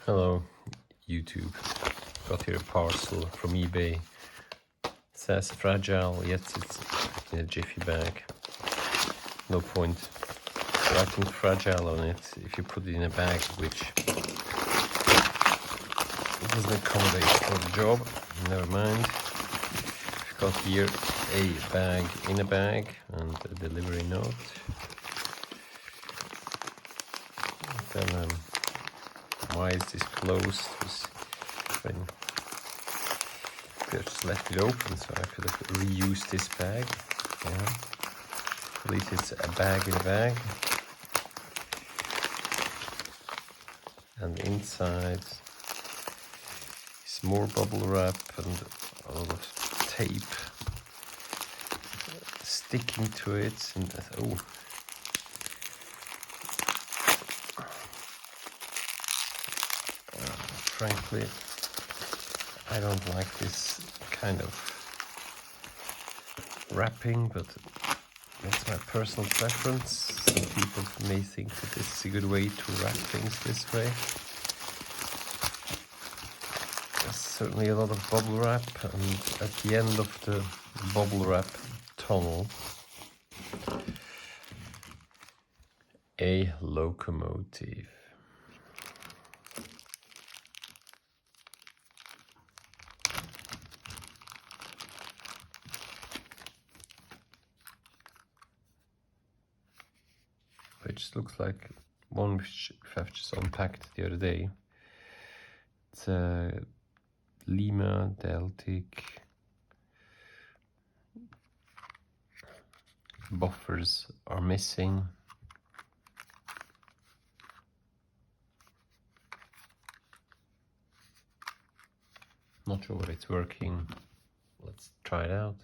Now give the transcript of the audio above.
Hello, YouTube. Got here a parcel from eBay. It says fragile, yet it's in a jiffy bag. No point writing fragile on it if you put it in a bag which doesn't accommodate for the job. Never mind. We've got here a bag in a bag and a delivery note. Then why is this closed? When I just left it open, so I could have reused this bag. Yeah. At least it's a bag in a bag. And inside is more bubble wrap and a lot of tape sticking to it. And oh. Frankly, I don't like this kind of wrapping, but that's my personal preference. Some people may think that this is a good way to wrap things this way. There's certainly a lot of bubble wrap, and at the end of the bubble wrap tunnel, a locomotive. Which looks like one which I've just unpacked the other day. It's a Lima Deltic. Buffers are missing. Not sure whether it's working. Let's try it out.